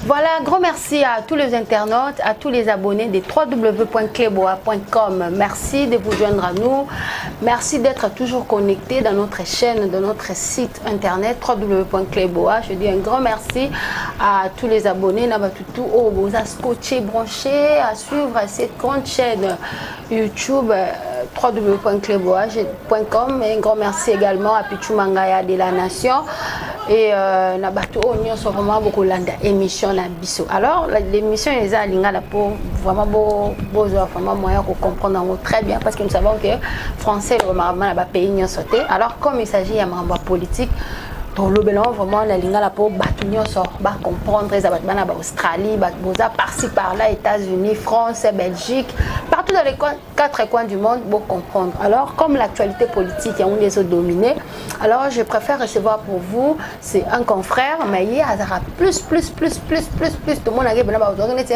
Voilà, grand merci à tous les internautes, à tous les abonnés des www.cleboa.com. Merci de vous joindre à nous. Merci d'être toujours connectés dans notre chaîne, dans notre site internet www.cleboa. Je dis un grand merci à tous les abonnés. Tout vous a scotché, branché, à suivre cette grande chaîne YouTube www.cleboa.com. Un grand merci également à Pichu Mangaya de la Nation. Et Nabato Onyo sont vraiment beaucoup d'émissions na biso. Alors l'émission est à l'ingala pour vraiment vraiment moyen pour comprendre très bien parce que nous savons que français normalement n'a pays n'y sauté. Alors comme il s'agit d'un membre politique, dans le bilan vraiment la lingala pour batunyo sort ba comprendre les abattements en Australie, boza par-ci par-là, États-Unis, France, Belgique, partout dans les quatre coins du monde pour comprendre. Alors comme l'actualité politique est une des autres dominée, alors je préfère recevoir pour vous c'est un confrère mais il y a plus tout le monde a un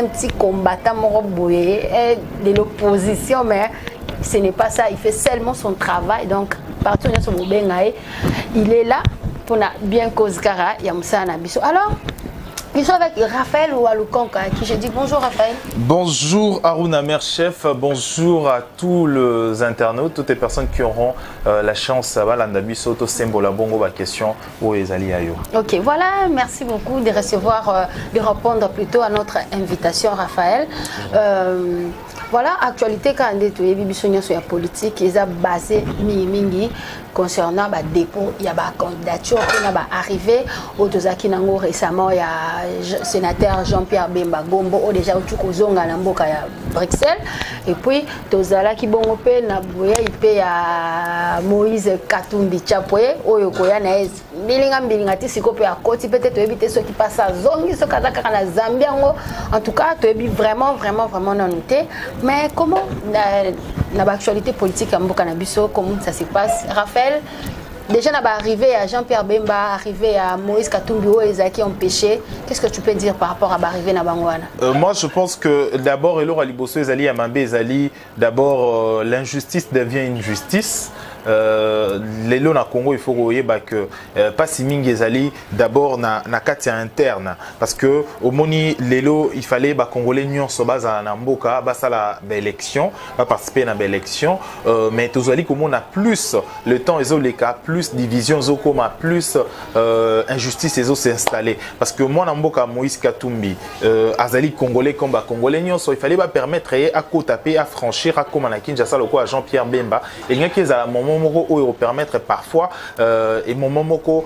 petit combattant de l'opposition mais ce n'est pas ça, il fait seulement son travail donc partout il est là pour bien cause cara Yamsa Nabiso. Alors ils sont avec Raphaël Oualoukonka qui je dis bonjour Raphaël. Bonjour Aruna, mère chef, bonjour à tous les internautes, toutes les personnes qui auront la chance à Nabiso, tout symbole bongo la question où est Ali Ayo. Ok, voilà, merci beaucoup de recevoir, de répondre plutôt à notre invitation Raphaël. Voilà, actualité quand on est sur la politique, ils ont basé mingi concernant le dépôt, il y a la candidature qui est arrivée au Tozaki Nango récemment, il y a le sénateur Jean-Pierre Bemba Gombo, déjà au Tchoukozonga Namboka à Bruxelles, et puis Tozala qui bon open na boya il à Moïse Katumbi Chapwe, Oyokoya Naez, bilinga tisiko pe à côté peut-être éviter ceux qui passent à Zongi, ceux qui sont à Zambie, en tout cas, tu es vraiment non noté. Mais comment l'actualité politique à Mbokanabiso, comment ça se passe? Raphaël, déjà on va arriver à Jean-Pierre Bemba, arrivé à Moïse Katumbi qui ont péché. Qu'est-ce que tu peux dire par rapport à l'arrivée à Bangwana? Moi je pense que d'abord, d'abord l'injustice devient une justice. Lelo na Congo il faut que pas si mingi ezali d'abord na katia interne parce que au moni lelo il fallait ba congolais nyonso baza na mboka basala ba élection ba participer na ba élection mais tozali comme on a plus le temps ezoleka plus division zokoma plus injustice ezo s'installer parce que moi na mboka Moïse Katumbi azali congolais comme ba congolais nyonso il fallait ba permettre à kotaper à franchir à comme na Kinshasa loko à Jean-Pierre Bemba et ngaki za moment moko permettre parfois et moment moko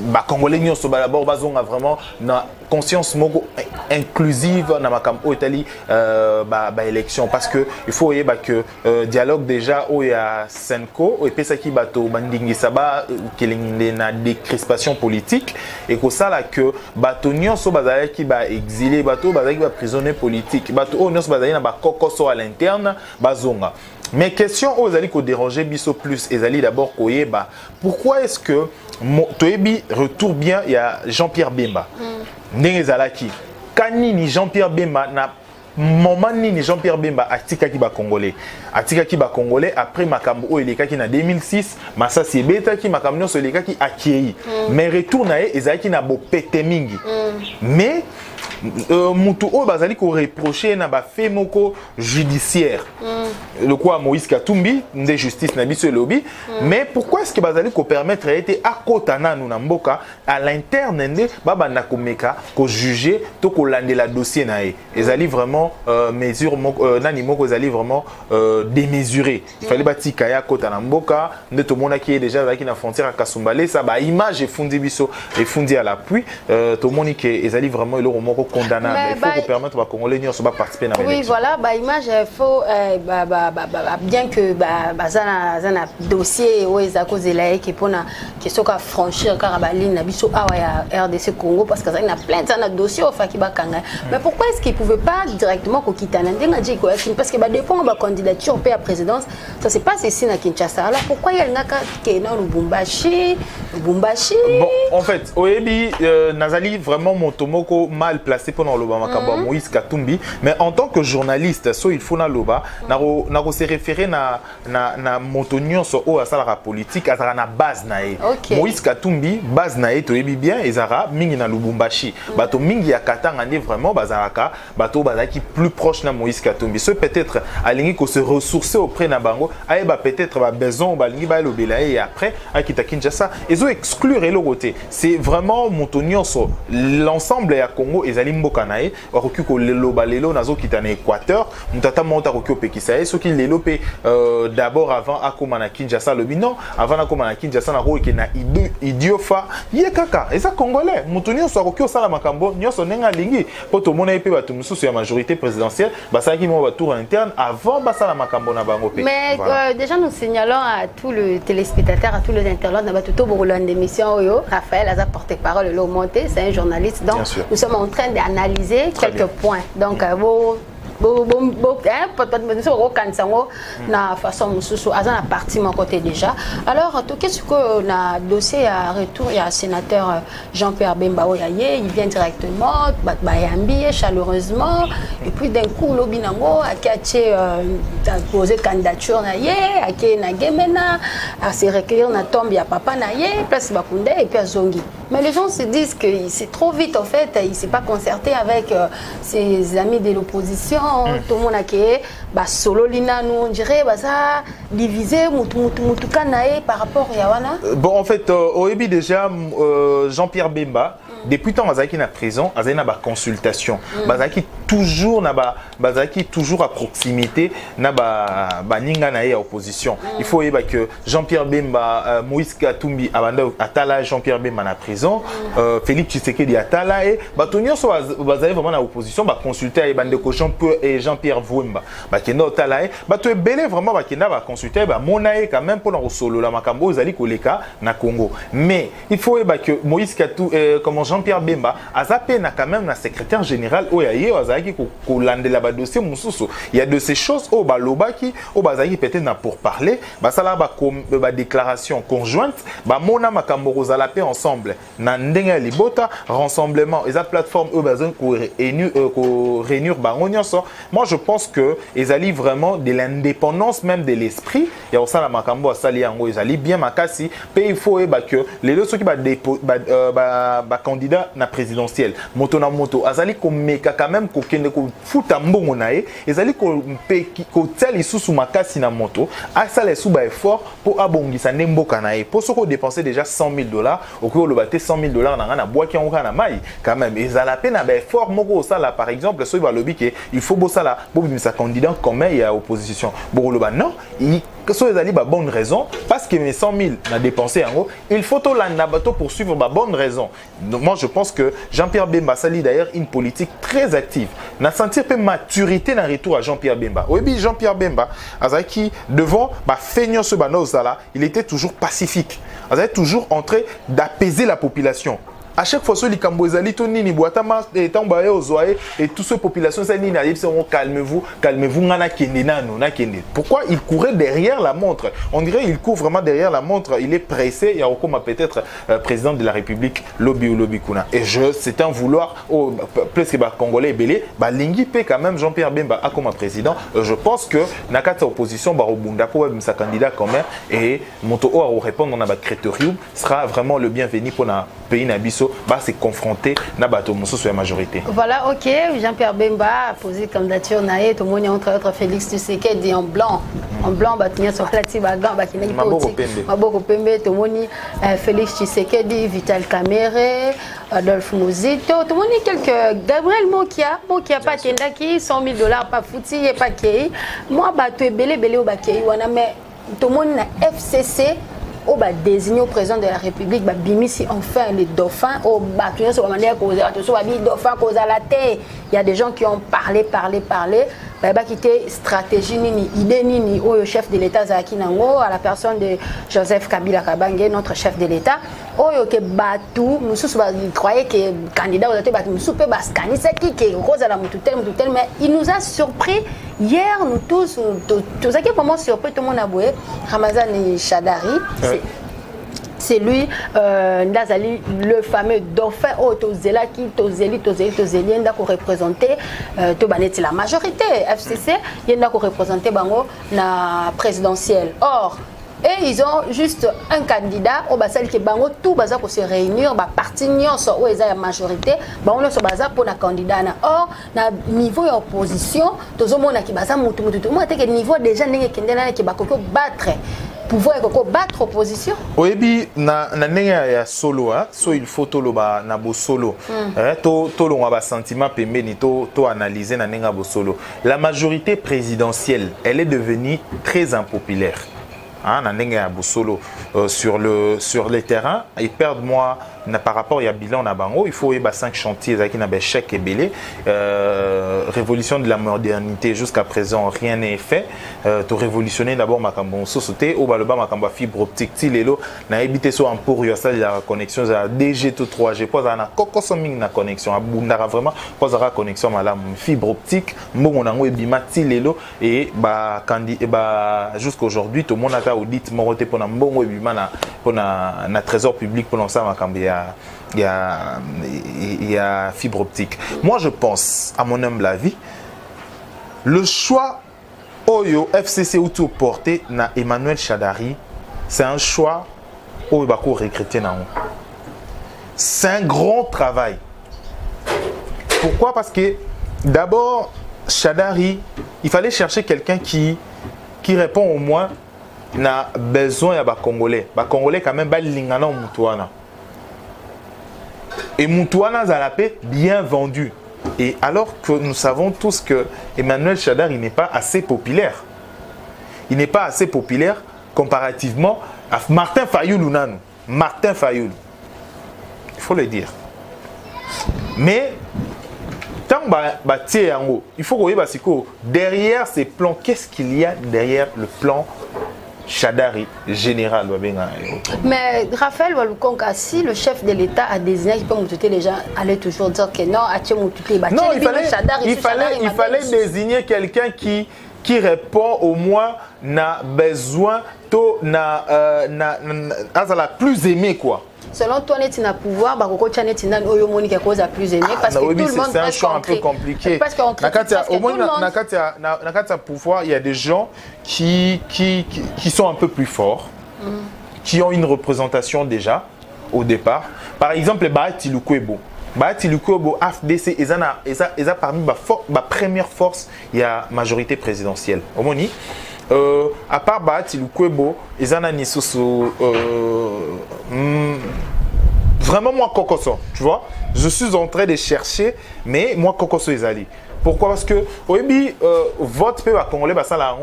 ba congolais nyonso d'abord bazonga vraiment na conscience moko inclusive na makambo Italie ba élection parce que il faut que dialogue déjà au ya Senko et pesa ki bato bandingisa ba kelingé na décrispation politique et que ça là que bato nyonso bazala ki ba exilé bato bazala ki ba prisonnier politique bato nyonso bazala na ba kokoso à l'interne bazonga. Mais question aux alliés qui déranger biso plus et ali d'abord koyeba pourquoi est-ce que Toebi retourne bien il y a Jean-Pierre Bemba Ndengezalaki kanini Jean-Pierre Bemba na moment ni Jean-Pierre Bemba atika ki ba congolais après makambo o eleka ki na 2006 masasi beta ki makambo nyonso eleka ki akiei mais retourne na ezaki na bo pété mingi mais mutu o bazali ko reprocher na ba fait moko judiciaire le quoi Moïse Katumbi de justice na biso lobby mais pourquoi est-ce que bazali ko permettre été à kotana nous na mboka à l'interne nde baba na komeka ko juger to ko landela dossier na ezali vraiment mesure nani moko ezali vraiment démesuré il fallait batika ya kotana mboka nde to mona qui est déjà avec na frontière à Kasumbale ça ba image et fundi biso et fundi à l'appui to moni que ezali vraiment le moko condamnable. Il faut permettre aux Congolais de participer à l'élection. Oui, voilà, image, il faut bien que un dossier où ils accusent les qui pour qui sont à franchir Karabaline, Nabiso RDC Congo parce que ça a plein de dossiers au Fakibakanga. Mais pourquoi est-ce qu'ils ne pouvaient pas directement quitter parce que dépend de la candidature à la présidence, ça se passe ici à Kinshasa. Alors pourquoi il y a un cas qui est dans le Bumbashi? Bon, en fait, Oebi Nazali vraiment Motomoko mal placé. placé pendant le Makambo Moïse Katumbi, mais en tant que journaliste, so il faut na loba, na se référer na montonyon so o asala politique, asala na base nae. Moïse Katumbi base nae to yebi bien ezara mingi na Lubumbashi. Bato mingi ya Katanga ne vraiment bazalaka, bato bazaki plus proche na Moïse Katumbi. Ce peut-être alingi ko se ressourcer auprès na bango, aeba peut-être ba besoin balingi ba lobela et après akita Kinshasa, ezo exclure le côté. C'est vraiment montonyon so l'ensemble ya Congo ezali mboka nae, oroki ko lelo balelo nazo kitana Équateur, mutata monta roki o Pekisae, so ki lelo pe d'abord avant akoma na Kinshasa le binon, avant akoma na Kinshasa na ro na idiofa ye kaka eza congolais montonyon so roki o sala makambo nyoso nenga lingi poto mona epe batu mususu ya majorité présidentielle basaki mo ba tour interne avant basala makambo na bango pe. Mais voilà. Déjà nous signalons à tous les téléspectateurs, à tous les internautes na batuto borolan d'émission oyo Raphaël Aza porte-parole le monté, c'est un journaliste donc nous sommes en train d'analyser quelques points donc na façon mususu aza na parti mon côté déjà. Alors qu'est-ce que na dossier à retour il y a sénateur Jean-Pierre Bemba Oyaye, il vient directement bayambi chaleureusement et puis d'un coup lobinango akiache poser candidature na ye ake na gemena à se recueillir na tombe ya papa na ye place Bakunde et puis azongi. Mais les gens se disent que c'est trop vite en fait, il s'est pas concerté avec ses amis de l'opposition. Tout le monde a été solo lina nous on dirait ça divisé mutu kanae par rapport à Yawana. Bon en fait au début déjà Jean-Pierre Bemba depuis temps bazaki na prison azali na ba consultation bazaki toujours na bazaki toujours à proximité na ba ninga na ya opposition. Il faut yeba que Jean-Pierre Bemba Moïse Katumbi abanda atala Jean-Pierre Bemba na prison Félix Tshisekedi atala et batonyo so bazali vraiment na opposition ba consulter et bande ko Jean-Pierre Vouemba bakenda otala et bato ebele vraiment bakenda ba consulter ba monae quand même pour na solo la makambo zali koleka na Congo. Mais il faut yeba que Moïse Katumbi comment Jean-Pierre Bemba azapé na quand même na secrétaire général oyaye azaki ko landela ba dossier mususu. Il y a de ces choses au balobaki au bazaki peut-être na pour parler basala ba déclaration conjointe ba mona makambo rozala pe ensemble na ndenga libota rassemblement eza plateforme eux bazon ko réunir bango nyonso. Moi je pense que ezali vraiment de l'indépendance même de l'esprit ya osala makambo asali yango ezali bien makasi pe il faut eba que les deux ceux qui ba candidat na présidentielle moto na moto azali ko meka quand même ko kende ko futa mbongo nae ezali ko peki ko teli susu makasi na moto asala sous ba effort pour abongisa nemboka nae pour soko dépenser déjà $100,000 au ko le baté $100,000 na boaki on na mai quand même ezala pe na ba effort moko sala par exemple so ba lobi ke il faut bosala bo bimisa candidat commun ya opposition bo loba non que so ezali ba bonne raison parce que mes 100,000 na dépensé en gros il faut to landa bato poursuivre ba bonne raison. Donc moi je pense que Jean-Pierre Bemba sali d'ailleurs une politique très active na sentir peu maturité na retour à Jean-Pierre Bemba. Oui Jean-Pierre Bemba azaki devant ba feignon ce bano sala il était toujours pacifique azaki toujours en train d'apaiser la population. À chaque fois, les Cambouezali, Tony, Boatama, et Tambaye, Ozoae, et toutes ces populations, calmez-vous, nana kende nano, na kende. Pourquoi il courait derrière la montre? On dirait qu'il court vraiment derrière la montre. Il est pressé. Il y a encore peut-être président de la République, Lobby ou Lobby Kuna. Et c'est un vouloir, plus que Congolais belé, Lingi paie quand même Jean-Pierre Bemba a comme président. Je pense que Nakata opposition, Barobunda, pour sa candidat quand même, et Monto au répondre dans la critérium sera vraiment le bienvenu pour un pays Nabiso. Va se confronter na bato mususu ya majorité. Voilà, ok, Jean-Pierre Bemba a posé candidature naé tout le monde entre autres Félix Tshisekedi en blanc. En blanc batunya sur la tibaga bakina Maboko Pembe tout le monde Félix Tshisekedi, Vital Kamerhe, Adolphe Muzito, tout le monde quelques Gabriel Mokia pas kendaki $100,000 pas fouti et pas kei. Moi bato belé au bakei wana mais tout le monde na FCC au bas désigné au président de la République, bimisi enfin les dauphins, au bas sur la manière cause dauphin cause à la terre. Il y a des gens qui ont parlé, qui était stratégie nini, idée nini au chef de l'État Zaki Nango, à la personne de Joseph Kabila Kabange, notre chef de l'État. Oyo ke batu, nous croyait que candidat aux batu nous soupe baskani c'est qui rose à la mututel, mais il nous a surpris hier nous tous ça qui est vraiment surpris tout le monde a boué Ramazan et Chadari. c'est lui, Ndazali, le fameux dauphin, Tozela, qui Tozeli, Nda ko représenter la majorité FCC, il y a ko représenter bango na présidentielle. Or, et ils ont juste un candidat au basal qui bango tout baza pour se réunir ba parti nyonso où ils a majorité bango so baza pour na candidat na. Or na niveau opposition tozomona ki baza mutu moi te que niveau déjà ndenge kendena ki bakoko battre pouvoir battre opposition. Oyebi na ndenge ya solo so il faut toloba na bo solo to longa ba sentiment pembeni to analyser na ndenge bo solo. La majorité présidentielle, elle est devenue très impopulaire. Sur les terrains, ils perdent moi par rapport à bilan na bango, il faut y 5 chantiers qui n'a chèque et belé révolution de la modernité jusqu'à présent rien n'est fait to révolutionner d'abord makambo société au baloba makambo fibre optique ti lelo na habité so en pour yo ça la connexion à DG to 3G pas na kokosoming na connexion abundara vraiment pas la connexion malam fibre optique mbongo nango ebima ti lelo et jusqu'à aujourd'hui tout le monde a audit moroté pour na mbongo ebima na pour na trésor public pour ça makambo il y a fibre optique. Moi, je pense, à mon humble avis, le choix Oyo FCC ou tout porté na Emmanuel Shadari, c'est un choix Oyo Bako regretté na. C'est un grand travail. Pourquoi? Parce que d'abord, Shadari, il fallait chercher quelqu'un qui répond au moins na besoin ya ba Congolais. Ba Congolais quand même ba lingana mutuana. Et Moutouana Zalapé bien vendu. Et alors que nous savons tous que Emmanuel Shadari n'est pas assez populaire. Il n'est pas assez populaire comparativement à Martin Fayoulou. Martin Fayoulou. Il faut le dire. Mais, tant il faut que derrière ces plans, qu'est-ce qu'il y a derrière le plan Shadari général? Mais Raphaël Walukonga, si le chef de l'État a désigné qui peut moutouter, les gens allaient toujours dire que non, non, il fallait désigner quelqu'un qui répond au moins na besoin na plus aimé quoi. Selon toi, tu n'as pouvoir, plus aimé parce que tout le monde c'est un choix un peu compliqué. Parce qu'on au moins, dans pouvoir, il y a des gens qui sont un peu plus forts, qui ont une représentation déjà au départ. Par exemple, Bahati Lukwebo. Bahati Lukwebo, AFDC, ils ont parmi ma première force, il y a majorité présidentielle. Au Moni. À part Bahati Lukwebo, ils en ont vraiment moi Kokoso, tu vois. Je suis en train de chercher, mais moi Kokoso ils allaient. Pourquoi? Parce que au début, vote peu à Congolais,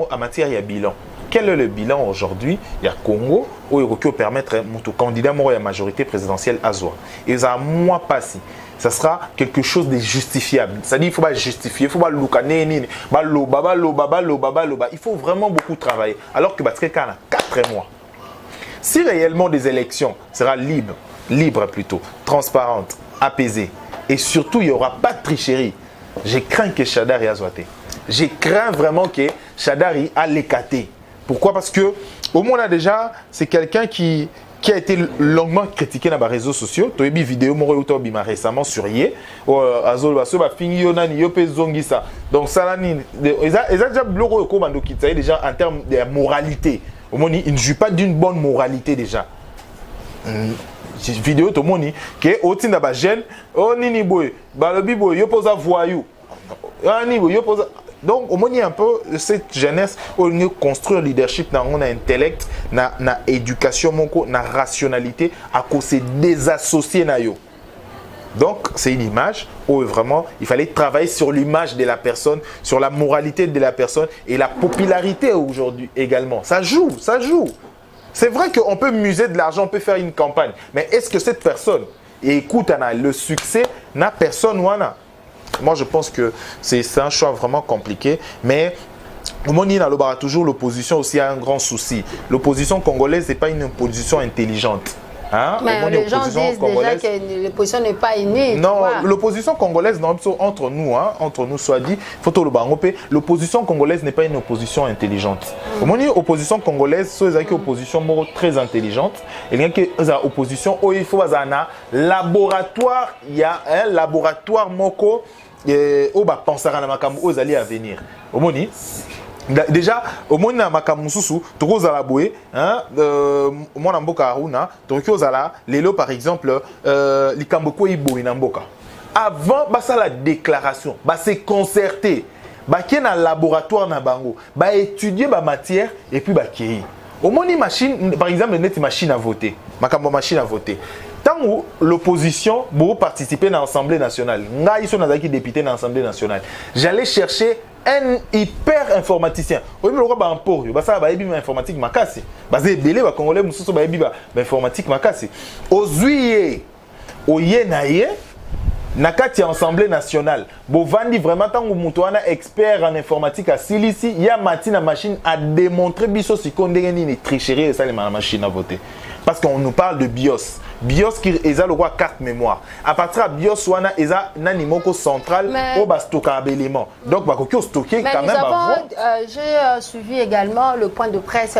en matière il y a bilan. Quel est le bilan aujourd'hui? Il y a Congo où il peut permettre mon candidat à la majorité présidentielle à Zoa. Et ça moi passé. Ça sera quelque chose de justifiable. C'est-à-dire qu'il faut pas justifier, il faut pas il faut vraiment beaucoup travailler. Alors que quelqu'un a 4 mois. Si réellement des élections sera libre plutôt, transparente, apaisée, et surtout il n'y aura pas de tricherie, je crains que Shadari a zoité. Je crains vraiment que Shadari a l'écaté. Pourquoi? Parce que au moins là déjà, c'est quelqu'un qui a été longuement critiqué dans les réseaux sociaux. Tu as vu vidéo récemment sur Yé. Donc ça ils ont déjà bloqué déjà en termes de moralité. Au moins il ne joue pas d'une bonne moralité déjà. Vidéo tout le monde que au tin d'aba jeune oh nini boy balobi boy yo pose voyou yo pose. Donc, au moins, il y a un peu cette jeunesse où on construit le leadership dans un intellect, dans l'éducation, dans la rationalité, à cause de désassocier. Donc, c'est une image où vraiment, il fallait travailler sur l'image de la personne, sur la moralité de la personne et la popularité aujourd'hui également. Ça joue, ça joue. C'est vrai qu'on peut muser de l'argent, on peut faire une campagne. Mais est-ce que cette personne écoute le succès n'a personne ou n'a? Moi, je pense que c'est un choix vraiment compliqué. Mais au monde, il y a toujours l'opposition aussi a un grand souci. L'opposition congolaise n'est pas une opposition intelligente. Hein? Mais les gens disent déjà que l'opposition n'est pas unie. Non, l'opposition congolaise, non, entre nous, soit dit, l'opposition congolaise n'est pas une opposition intelligente. Au moins, l'opposition congolaise, c'est une opposition très intelligente. Et il y a une opposition où il faut un laboratoire, il y a un laboratoire moko où va penser à la makambo aux alliés à venir. Au moins, déjà, au moins, na makamususu, toko zala boé, hein, moi namboka aruna, toko zala, lelo par exemple, likamboko ibo inamboka. Avant, bah ça la déclaration, bah c'est concerté, bah qui est dans le laboratoire na bango, bah étudier bah matière et puis bah qui. Au moins une machine, par exemple, une machine à voter, makambo machine à voter. Tant que l'opposition pour participer dans l'Assemblée nationale, ils sont députés dans l'Assemblée nationale. J'allais chercher un hyper informaticien. Oui, mais le roi import, ça va être informatique makasi. Basé belé va congolais mususu ba ebiba informatique makasi. Ozuiye oye naie nakati Assemblée nationale. Bovandi vraiment tant que mutuana expert en informatique à Silisi, il y a matina machine à démontrer biso si kondenge ni tricherie et ça les machine à voter. Parce qu'on nous parle de BIOS. BIOS qui est le roi carte mémoire. À partir de BIOS, on a un niveau central où on stocke un élément. Donc, on va stocker quand même. J'ai suivi également le point de presse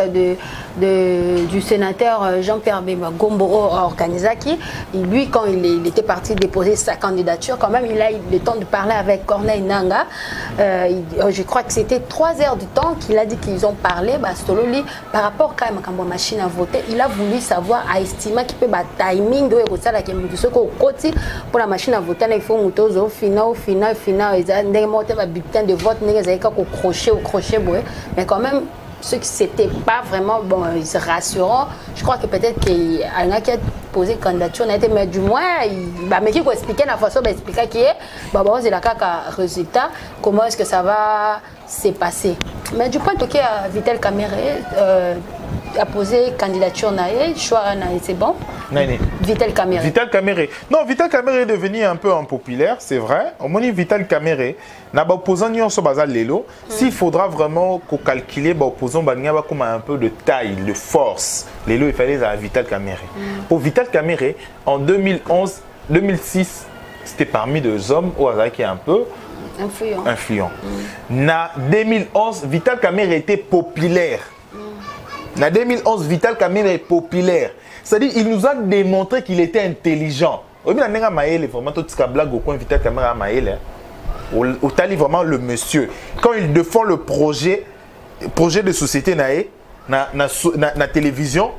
du sénateur Jean-Pierre Bemba Gomboro Organizaki. Lui, quand il était parti déposer sa candidature, quand même, il a eu le temps de parler avec Corneille Nanga. Je crois que c'était 3 heures du temps qu'il a dit qu'ils ont parlé. Par rapport quand même à la machine à voter, il a voulu savoir, à estimer qu'il peut batailler. Timing de pour la machine à voter, il faut au final, bulletin de vote, crochet, mais quand même, ceux qui n'étaient pas vraiment bon, rassurants, je crois que peut-être qu'il y en a qui a posé candidature, mais du moins, il va expliquer la façon d'expliquer qui est, c'est la résultat, comment est-ce que ça va se passer. Mais du point de vue Vital Kamere, a posé candidature naïe, choix c'est bon. Vital Kamere. Vital Kamere. Non, Vital Kamere est devenu un peu impopulaire, c'est vrai. Au moins, Vital Kamere, n'a pas opposant ni en so bazal lelo. S'il faudra vraiment qu'on calcule, opposant comme un peu de taille, de force. Lelo, il fallait à Vital Kamere. Pour Vital Kamere, en 2011, 2006, c'était parmi deux hommes au hasard qui est un peu influent. En 2011, Vital Kamere était populaire. En 2011, Vital Kamere est populaire. C'est-à-dire qu'il nous a démontré qu'il était intelligent. Vital Kamere vraiment le monsieur. Quand il défend le projet de société na télévision,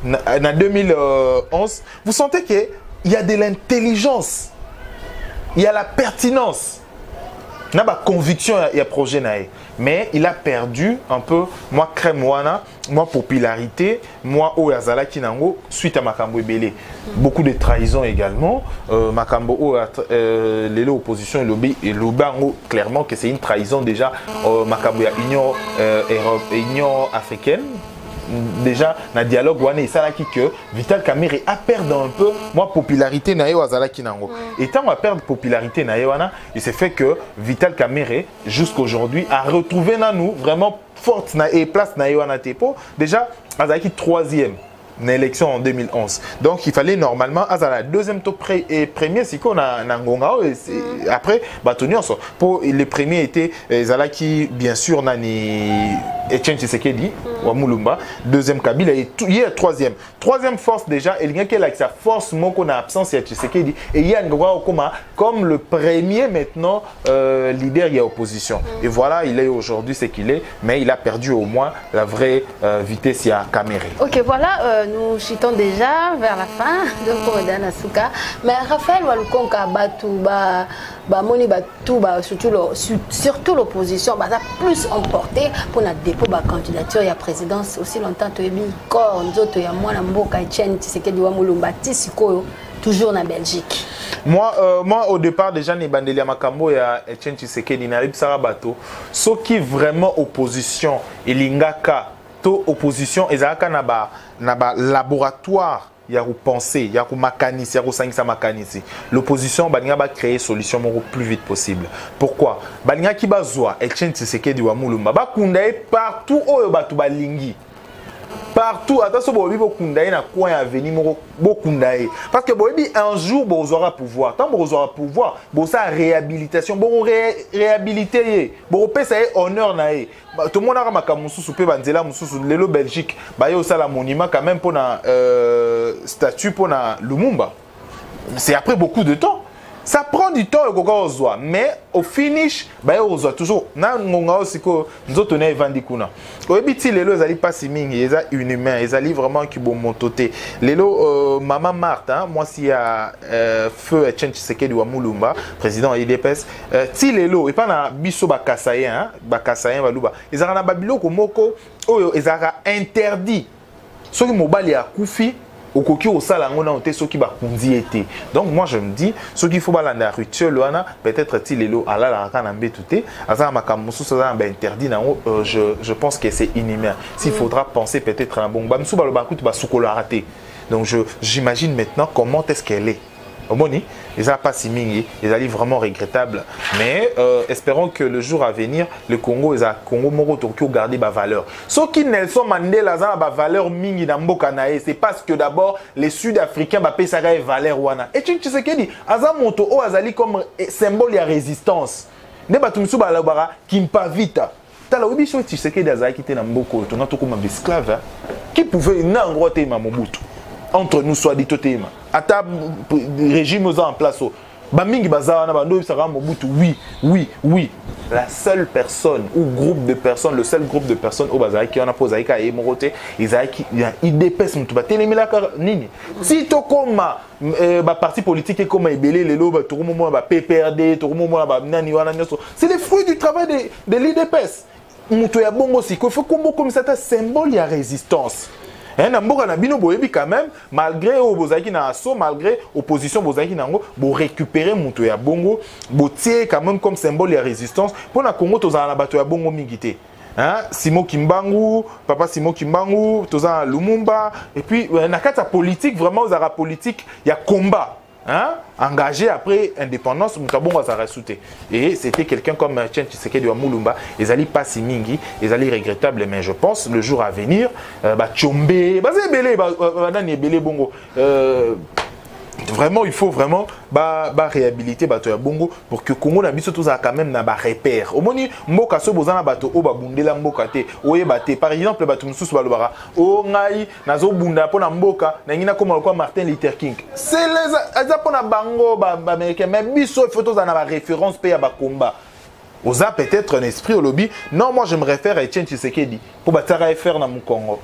en 2011, vous sentez qu'il y a de l'intelligence, il y a la pertinence. Il y a la conviction, il y a projet. Mais il a perdu un peu, moi, Kremwana, moi, popularité, moi, Oyazala Kinango, suite à Makambo Ebele. Beaucoup de trahison également. Makambo, l'opposition et l'Obango, clairement que c'est une trahison déjà. Makambo, Union africaine. Déjà, dans le dialogue, il s'est dit que Vital Kamere a perdu un peu moi popularité na Azala Kinango. Et tant qu'on perd popularité na il s'est fait que Vital Kamere jusqu'aujourd'hui a retrouvé dans nous vraiment forte et place na Tepo. Déjà, Azala qui 3e dans l'élection en 2011. Donc il fallait normalement Azala deuxième tour et premier si qu'on a Ngonga et après Batonio pour les premiers étaient Azala qui bien sûr nani Etienne Tshisekedi ou Mulumba, deuxième Kabila et il y a troisième force déjà il y a avec sa force mon qu'on a absence il y a Tshisekedi et il y a Ngoma comme le premier maintenant leader il y a opposition et voilà il est aujourd'hui ce qu'il est mais il a perdu au moins la vraie vitesse il y a Kamere. Ok voilà nous chutons déjà vers la fin donc dans Asuka mais Raphaël Walukonka surtout l'opposition a plus emporté pour notre dépôt de candidature et la présidence aussi longtemps tu es bien corps nous autres il y a moi Mboka Etienne Tshisekedi wa Mulumba Tisikoyo toujours en Belgique. Moi au départ déjà ni bandeli ya makambo ya Etienne Tshisekedi na libsara bato ce qui vraiment opposition elingaka to opposition ezalaka na ba laboratoire ya ku penser ya ku makanisi ya ku sangisa makanisi l'opposition balinga ba créer solution le plus vite possible. Pourquoi balinga ki bazwa Etienne Tshisekedi wa Mulumba ba kunda partout oyo batu balingi partout attention bobi bokundaye na coin avenir moko bokundaye parce que bobi un jour vous aura pouvoir tant vous aura pouvoir bon ça réhabilitation bon réhabiliter bon pesa honneur nae tout le monde a makamususu pe banzela mususu lelo Belgique ba yo ça la monument quand même pour na statue pour na Lumumba c'est après beaucoup de temps. Ça prend du temps mais au finish, on toujours. Nous avons vendu kuna. Au début, les lots n'allaient pas si ming, ils sont inhumains, ils allaient vraiment qui bon montoter. Les lots, Maman Marthe, moi si à feu Etienne Tshisekedi wa Mulumba, président IDPS, si les lots et pas na biso bakasayen, bakasayen baluba, ils ont na babilo komoko, ils ont interdit. Ceux qui mobile à Koufi. Donc moi je me dis ce qu'il faut balanda rituel peut-être il à la interdit je pense que c'est inhumain s'il faudra penser peut-être un bon donc j'imagine maintenant comment est-ce qu'elle est. Ils n'ont pas si mingi, ils allaient vraiment regrettable. Mais espérons que le jour à venir, le Congo, ils ont Congo Moro Tokyo garder ma valeur. Ce qui Nelson Mandela a ma valeur mingi dans Mbokanae, c'est parce que d'abord les Sud-Africains ont payé sa valeur wana. Et tu sais qu'est dit, Azam Moto o azali comme symbole de résistance. Ne batumsu balabara kimpa vita. Tala obi so tu sais que d'Azaki te na Mboko, ton auto comme esclave qui pouvait n'engroter ma Mobutu. Entre nous soit dit totéma. À ta régime en place. Bamingi bazana bando sera Mobutu. Oui. La seule personne ou groupe de personnes, le seul groupe de personnes au bazar qui en a posé à Moroté, ils ont IDPS mutu batelemela nini. Si to comme parti politique comme ebelé les lots tout le moment PPRD, tout le moment nani wana nyoso. C'est les fruits du travail de l'IDPS. Mutu ya bongo siko faut comme ça un symbole de résistance. Quand même, malgré Bozaki na asso, malgré opposition Bozaki nango, bo récupérer Mouto ya Bongo, bo tirer quand même comme symbole de résistance pour na Congo toza na bato ya Bongo mingité. Hein, Simo Kimbangu, papa Simo Kimbangu, toza Lumumba et puis na kata politique vraiment aux arabes politique, il y a combat. Hein? Engagé après indépendance, Moutabongo a ressuscité. Et c'était quelqu'un comme Etienne Tshisekedi wa Mulumba. Ils allaient pas si mingi, ils allaient regrettable, mais je pense le jour à venir, Tchombe, Bongo. Vraiment, il faut vraiment réhabiliter Bato Bongo pour que Congo na biso tous a quand même na ba repère. Au moni mboka so bozana bato o babundela mboka te. Oye bate par exemple bato mususu balobara. O ngai nazo bunda pona mboka na ngina comme quoi Martin Luther King. C'est les azapona bango ba américain mais biso il faut tous na ba référence pe ya ba combat. Oza peut-être un esprit au lobby. Non, moi je me réfère à Etienne Tshisekedi pour batara faire na mon Congo.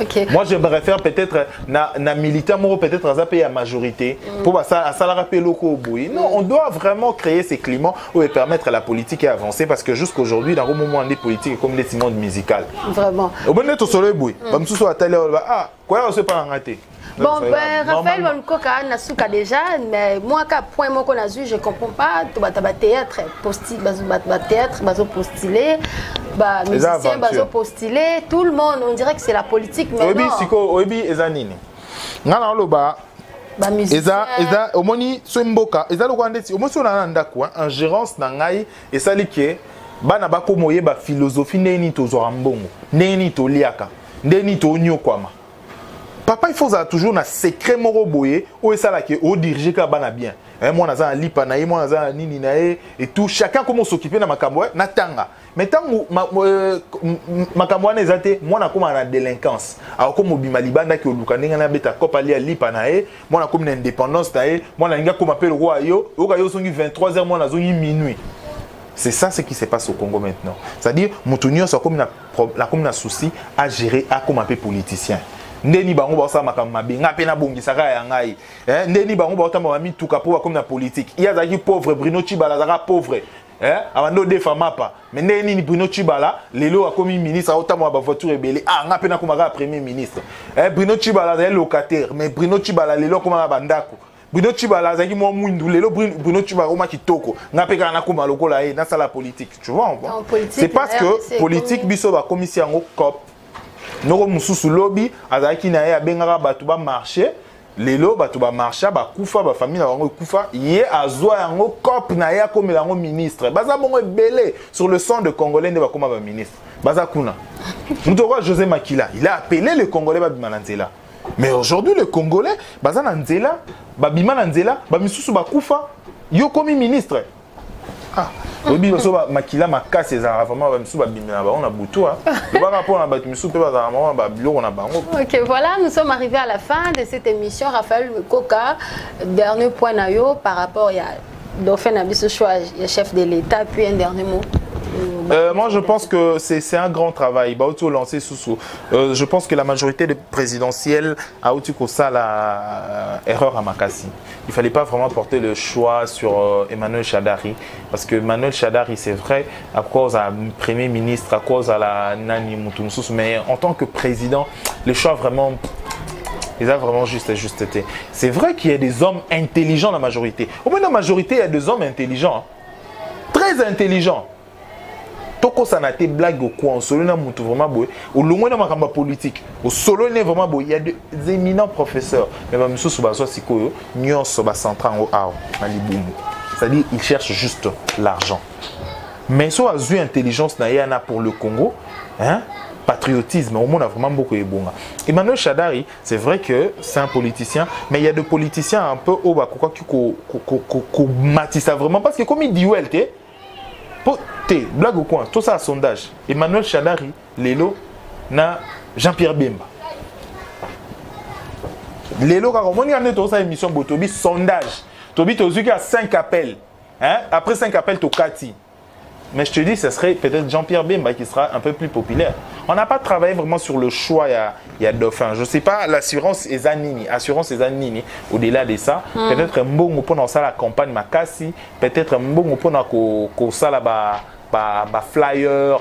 Okay. Moi, je me réfère peut-être na militant peut-être à la majorité pour ça à salara locaux. Non, on doit vraiment créer ces climats où et permettre à la politique d'avancer parce que jusqu'aujourd'hui, dans le moment des politiques comme des monde musical. Vraiment. Au moment où soleil boui, comme tout soit télé, ah, quoi on se pas rater. Bon, ben, Raphaël Wankoka n'a souka déjà, mais moi, qu'à point moi qu'on a vu, je comprends pas. Tu vas théâtre, théâtre, postulé, musicien, postulé, tout le monde, on dirait que c'est la politique. Mais Obi, Siko, Obi, Ezanini. Nana Loba. Eza omoni Swimboka, Eza Logandeti, Omo Sona Ndako, en gérance Nangai, et ça liké, Bana Bako Moye, ba philosophie, Neni to Zorambongo, Neni to Liaka, Neni to Nyokwama. Papa, il faut toujours un secret moro boye où est ça là qui au diriger ka bana bien. Moi naza un lipa nae, moi naza un nini nae et tout chacun comment s'occuper na makambo na tanga. Mais tant makambo na ezate, moi na comme na délinquance. Alors comme bima libanda ki oluka ndenge na beta kopa ali lipa nae, moi na comme na indépendance nae, moi na nga comme appelle roi yo, o ka yo songi 23h moi na zongi minuit. C'est ça ce qui se passe au Congo maintenant. C'est-à-dire Moutounio soit comme na souci à gérer à comme un peu politicien. Ndeni bango ba sa makamba benga pe na bongisaka ya ngai ndeni bango ba otamba mi tuka po comme na politique il y a zaki pauvre Bruno Chibala zaka pauvre abando de fama pa mais ndeni ni Bruno Chibala lelo akomi ministre otamba ba voiture ebele nga pe na komaka premier ministre Bruno Chibala est locataire mais Bruno Chibala lelo komaka bandako Bruno Chibala zaki mo mwindu lelo Bruno Chibala oma kitoko nga pe kana koma lokola na sala politique tu vois c'est parce que politique biso ba commission ngo cop Noro mususu lobby azaki na ye abengaka bato ba marché lelo bato ba marché ba kufa ba famille na bango kufa ye azwa yango cop na ye akomela yango ministre baza bongo ebele sur le son de congolais nde bakoma ba ministre Bazakuna. Moutouroua José Makila, il a appelé les Congolais Babima Nanzela. Mais aujourd'hui, les Congolais, Bazan Nanzela, Babima Nanzela, Bamisusu Bakoufa, yo komi ministre. Ah, oui, Makila Makas, c'est vraiment Bamisusu Babima, on a boutou. Ok, voilà, nous sommes arrivés à la fin de cette émission. Raphaël Koka, dernier point par rapport à Dauphin Nabiso choix, chef de l'État, puis un dernier mot. Moi, je pense que c'est un grand travail. Je pense que la majorité des présidentielles a eu ça la erreur à Makassi. Il ne fallait pas vraiment porter le choix sur Emmanuel Shadari. Parce que Emmanuel Shadari, c'est vrai, à cause du Premier ministre, à cause de la Nani Moutoumsous, mais en tant que président, le choix vraiment... Ils ont vraiment juste été. C'est vrai qu'il y a des hommes intelligents dans la majorité. Au moins dans la majorité, il y a des hommes intelligents. Très intelligents. Toko sanate blague au coin, solo na mutu vraiment boy, au loin na makamba politique, au solo ne vraiment boy, il y a des éminents professeurs, mais même sous baso sikoyo, nyon soba centran au ao, na libumu. C'est-à-dire ils cherchent juste l'argent. Mais soit azu intelligence na yana pour le Congo, hein, patriotisme, au monde a vraiment beaucoup de bon. Emmanuel Shadari, c'est vrai que c'est un politicien, mais il y a des politiciens un peu au bas qui matissent vraiment parce que comme il dit ouais, blague au coin, tout ça sondage. Emmanuel Shadari, Lelo, na Jean-Pierre Bemba. Lelo, quand on a tout ça émission, Botobi, sondage. Tobi, tu as 5 appels. Hein? Après 5 appels, tu as 4. Mais je te dis, ce serait peut-être Jean-Pierre Bemba qui sera un peu plus populaire. On n'a pas travaillé vraiment sur le choix, il y a Dauphin. Je ne sais pas, l'assurance est Zanini. Au-delà de ça, peut-être un bon pour dans la campagne Makassi, peut-être un bon pour ça la flyer,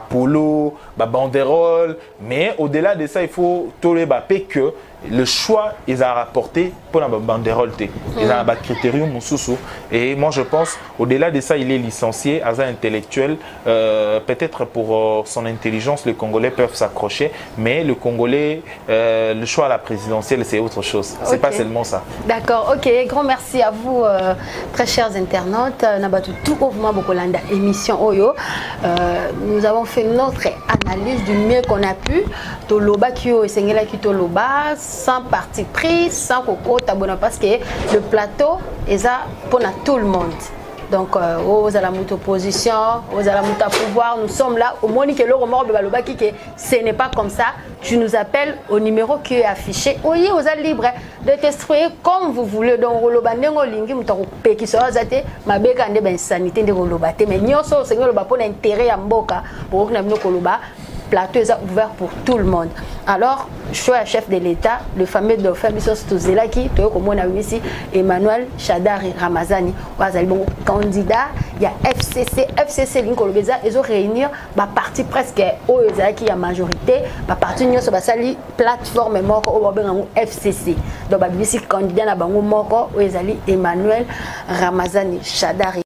polo, banderole. Mais au-delà de ça, il faut tolérer que le choix, ils ont rapporté pour la banderole. Ils ont un critérium sous. Et moi, je pense, au-delà de ça, il est licencié, as un intellectuel. Peut-être pour son intelligence, les Congolais peuvent s'accrocher. Mais le Congolais, le choix à la présidentielle, c'est autre chose. C'est pas seulement ça. D'accord, ok. Grand merci à vous, très chers internautes. Émission Oyo. Nous avons fait notre analyse du mieux qu'on a pu. Toloba Kyo et Sengela Kitoloba, sans parti pris, sans coco tabona, parce que le plateau est là pour tout le monde. Donc, aux à la opposition, aux à la pouvoir, nous sommes là. Au moins, que ce n'est pas comme ça. Tu nous appelles au numéro qui est affiché. Oui, vous êtes libre de t'exprimer comme vous voulez. Donc, vous avez un qui sera zate, ma béca de sanité de Rolobate. Mais nous sommes pour l'intérêt à Mboka, pour que nous plateau est ouvert pour tout le monde. Alors, choix chef de l'État, le fameux Dauphin Bissos-Tozelaki, Emmanuel Shadari Ramazani, bon candidat, il y a FCC Linkolobeza, ils ont réuni ma parti presque au qui a majorité, ma parti sur la plateforme au FCC. Donc, il candidat à Bango Moko, Emmanuel Ramazani Shadari.